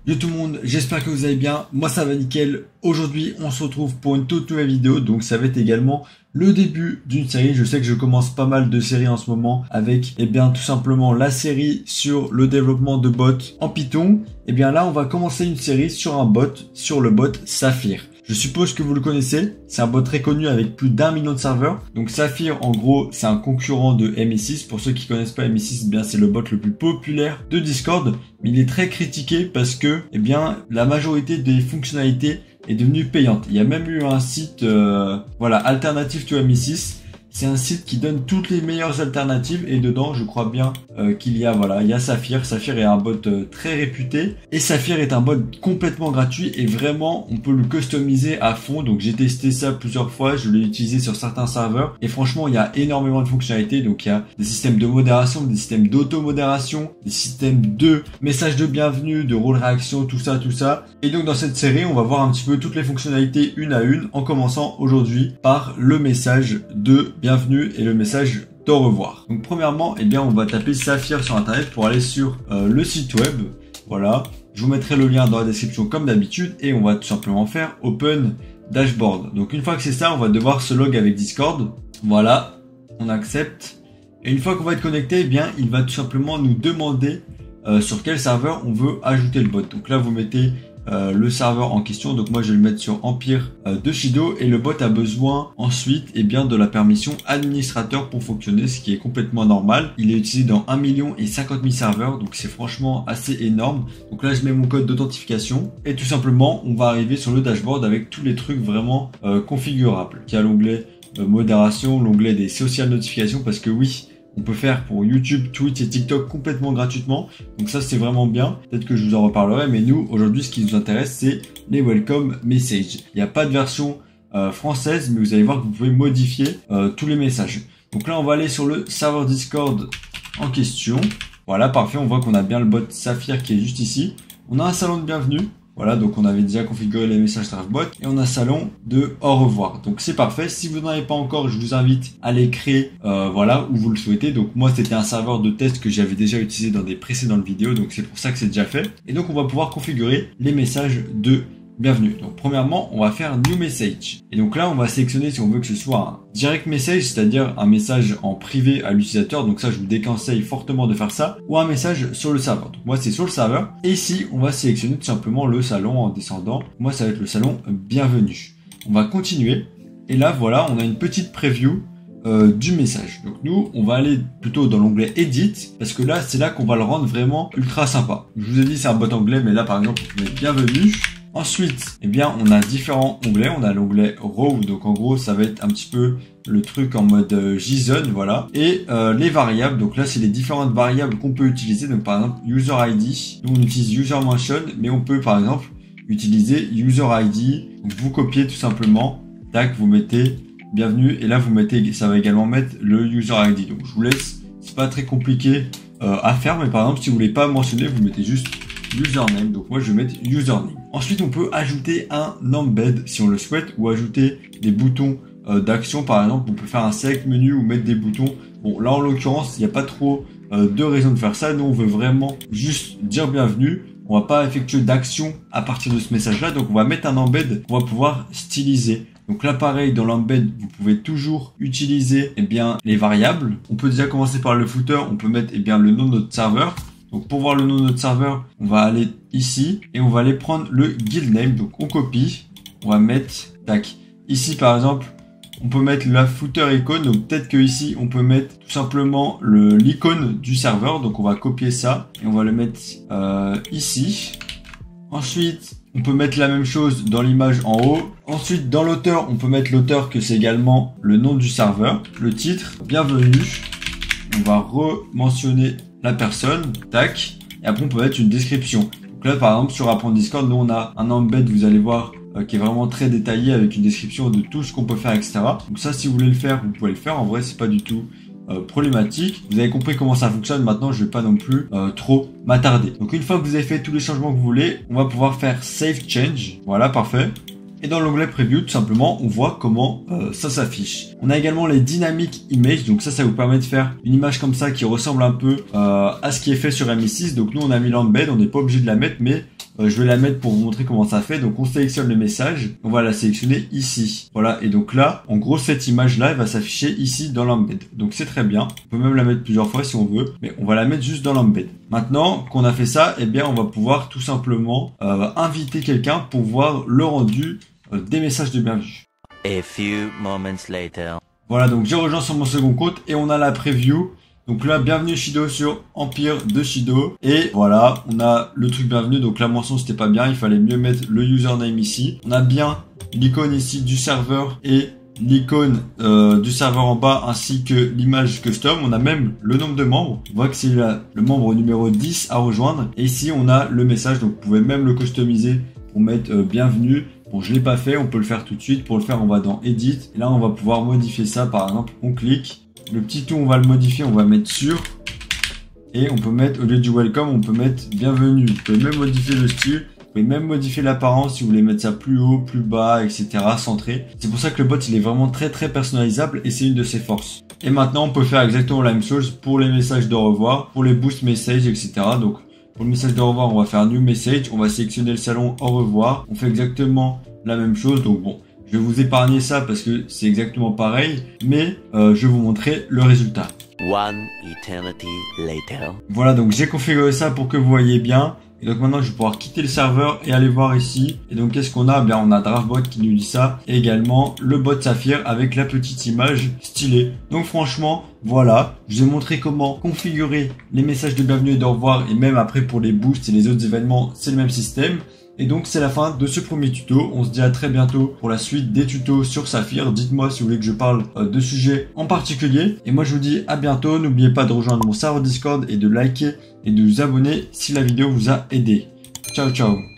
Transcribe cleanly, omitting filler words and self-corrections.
Yo tout le monde, j'espère que vous allez bien, moi ça va nickel. Aujourd'hui on se retrouve pour une toute nouvelle vidéo, donc ça va être également le début d'une série. Je sais que je commence pas mal de séries en ce moment avec tout simplement la série sur le développement de bots en Python. Là on va commencer une série sur un bot, sur le bot Saphir. Je suppose que vous le connaissez, c'est un bot très connu avec plus d'1 million de serveurs. Donc Saphir, en gros, c'est un concurrent de ME6. Pour ceux qui connaissent pas ME6, c'est le bot le plus populaire de Discord. Mais il est très critiqué parce que, la majorité des fonctionnalités est devenue payante. Il y a même eu un site, alternatif to ME6. C'est un site qui donne toutes les meilleures alternatives et dedans, je crois bien qu'il y a Saphir. Saphir est un bot très réputé et Saphir est un bot complètement gratuit et vraiment, on peut le customiser à fond. Donc j'ai testé ça plusieurs fois, je l'ai utilisé sur certains serveurs et franchement, il y a énormément de fonctionnalités. Donc il y a des systèmes de modération, des systèmes d'auto-modération, des systèmes de messages de bienvenue, de rôle réaction, tout ça. Et donc dans cette série, on va voir un petit peu toutes les fonctionnalités une à une en commençant aujourd'hui par le message de bienvenue et le message d'au revoir. Donc premièrement, on va taper Saphir sur internet pour aller sur le site web. Voilà, je vous mettrai le lien dans la description comme d'habitude et on va tout simplement faire Open Dashboard. Donc une fois que c'est ça, on va devoir se log avec Discord. Voilà, on accepte. Et une fois qu'on va être connecté, il va tout simplement nous demander sur quel serveur on veut ajouter le bot. Donc là, vous mettez le serveur en question, donc moi je vais le mettre sur Empire de Shido et le bot a besoin ensuite de la permission administrateur pour fonctionner, ce qui est complètement normal. Il est utilisé dans 1 million et 50 000 serveurs, donc c'est franchement assez énorme. Donc là je mets mon code d'authentification et tout simplement on va arriver sur le dashboard avec tous les trucs vraiment configurables. Il y a l'onglet modération, l'onglet des social notifications parce que oui, on peut faire pour YouTube, Twitch et TikTok complètement gratuitement. Donc ça, c'est vraiment bien. Peut-être que je vous en reparlerai. Mais nous, aujourd'hui, ce qui nous intéresse, c'est les welcome messages. Il n'y a pas de version française, mais vous allez voir que vous pouvez modifier tous les messages. Donc là, on va aller sur le serveur Discord en question. Voilà, parfait. On voit qu'on a bien le bot Saphir qui est juste ici. On a un salon de bienvenue. Voilà, donc on avait déjà configuré les messages Draftbot et on a salon de au revoir. Donc c'est parfait. Si vous n'en avez pas encore, je vous invite à les créer où vous le souhaitez. Donc moi, c'était un serveur de test que j'avais déjà utilisé dans des précédentes vidéos. Donc c'est pour ça que c'est déjà fait. Et donc on va pouvoir configurer les messages de bienvenue. Donc premièrement, on va faire New Message. Et donc là, on va sélectionner si on veut que ce soit un direct message, c'est-à-dire un message en privé à l'utilisateur. Donc ça, je vous déconseille fortement de faire ça. Ou un message sur le serveur. Donc moi, c'est sur le serveur. Et ici, on va sélectionner tout simplement le salon en descendant. Moi, ça va être le salon bienvenue. On va continuer. Et là, voilà, on a une petite preview du message. Donc nous, on va aller plutôt dans l'onglet Edit parce que là, c'est là qu'on va le rendre vraiment ultra sympa. Je vous ai dit, c'est un bot anglais, mais là, par exemple, on met bienvenue. Ensuite, on a différents onglets. On a l'onglet Raw, donc en gros, ça va être un petit peu le truc en mode JSON, voilà. Et les variables, donc là, c'est les différentes variables qu'on peut utiliser. Donc par exemple, User ID, nous on utilise User Mention, mais on peut par exemple utiliser User ID. Donc vous copiez tout simplement, tac, vous mettez bienvenue, et là vous mettez, ça va également mettre le User ID. Donc je vous laisse, c'est pas très compliqué à faire, mais par exemple, si vous voulez pas mentionner, vous mettez juste username. Donc moi je vais mettre username. Ensuite on peut ajouter un embed si on le souhaite ou ajouter des boutons d'action. Par exemple on peut faire un select menu ou mettre des boutons. Bon là en l'occurrence il n'y a pas trop de raison de faire ça. Nous on veut vraiment juste dire bienvenue. On va pas effectuer d'action à partir de ce message là. Donc on va mettre un embed qu'on va pouvoir styliser. Donc là pareil, dans l'embed vous pouvez toujours utiliser les variables. On peut déjà commencer par le footer. On peut mettre le nom de notre serveur. Donc pour voir le nom de notre serveur, on va aller ici et on va aller prendre le guild name. Donc on copie, on va mettre, tac. Ici par exemple, on peut mettre la footer icône. Donc peut-être que ici on peut mettre tout simplement l'icône du serveur. Donc on va copier ça et on va le mettre ici. Ensuite, on peut mettre la même chose dans l'image en haut. Ensuite, dans l'auteur, on peut mettre l'auteur que c'est également le nom du serveur. Le titre, bienvenue. On va re-mentionner la personne, tac, et après on peut mettre une description. Donc là par exemple sur Apprendre Discord, nous on a un embed, vous allez voir, qui est vraiment très détaillé avec une description de tout ce qu'on peut faire, etc. Donc ça si vous voulez le faire, vous pouvez le faire, en vrai c'est pas du tout problématique. Vous avez compris comment ça fonctionne, maintenant je vais pas non plus trop m'attarder. Donc une fois que vous avez fait tous les changements que vous voulez, on va pouvoir faire Save Change, voilà parfait. Et dans l'onglet Preview, tout simplement, on voit comment ça s'affiche. On a également les Dynamic Image, donc ça vous permet de faire une image comme ça qui ressemble un peu à ce qui est fait sur ME6. Donc nous, on a mis l'embed, on n'est pas obligé de la mettre, mais je vais la mettre pour vous montrer comment ça fait. Donc on sélectionne le message, on va la sélectionner ici. Voilà, et donc là, en gros, cette image-là, elle va s'afficher ici dans l'embed. Donc c'est très bien. On peut même la mettre plusieurs fois si on veut, mais on va la mettre juste dans l'embed. Maintenant qu'on a fait ça, eh bien on va pouvoir tout simplement inviter quelqu'un pour voir le rendu des messages de bienvenue. A few moments later. Voilà, donc j'ai rejoint sur mon second compte et on a la preview. Donc là, bienvenue Shido sur Empire de Shido. Et voilà, on a le truc bienvenue. Donc la mention, c'était pas bien. Il fallait mieux mettre le username ici. On a bien l'icône ici du serveur et l'icône du serveur en bas ainsi que l'image custom. On a même le nombre de membres. On voit que c'est le membre numéro 10 à rejoindre. Et ici, on a le message. Donc vous pouvez même le customiser pour mettre bienvenue. Bon, je l'ai pas fait, on peut le faire tout de suite. Pour le faire, on va dans Edit. Et là, on va pouvoir modifier ça. Par exemple, on clique. Le petit tout, on va le modifier. On va mettre sur. Et on peut mettre, au lieu du welcome, on peut mettre bienvenue. Vous pouvez même modifier le style. Vous pouvez même modifier l'apparence si vous voulez mettre ça plus haut, plus bas, etc. Centré. C'est pour ça que le bot, il est vraiment très personnalisable et c'est une de ses forces. Et maintenant, on peut faire exactement la même chose pour les messages de revoir, pour les boost messages, etc. Donc, pour le message de revoir, on va faire New Message. On va sélectionner le salon au revoir. On fait exactement la même chose. Donc bon, je vais vous épargner ça parce que c'est exactement pareil. Mais je vais vous montrer le résultat. One eternity later. Voilà, donc j'ai configuré ça pour que vous voyez bien. Et donc maintenant, je vais pouvoir quitter le serveur et aller voir ici. Et donc, qu'est-ce qu'on a? Bien, on a DraftBot qui nous dit ça. Et également, le bot Saphir avec la petite image stylée. Donc franchement, voilà. Je vous ai montré comment configurer les messages de bienvenue et de revoir. Et même après pour les boosts et les autres événements, c'est le même système. Et donc c'est la fin de ce premier tuto. On se dit à très bientôt pour la suite des tutos sur Saphir. Dites-moi si vous voulez que je parle de sujets en particulier. Et moi je vous dis à bientôt. N'oubliez pas de rejoindre mon serveur Discord et de liker et de vous abonner si la vidéo vous a aidé. Ciao ciao.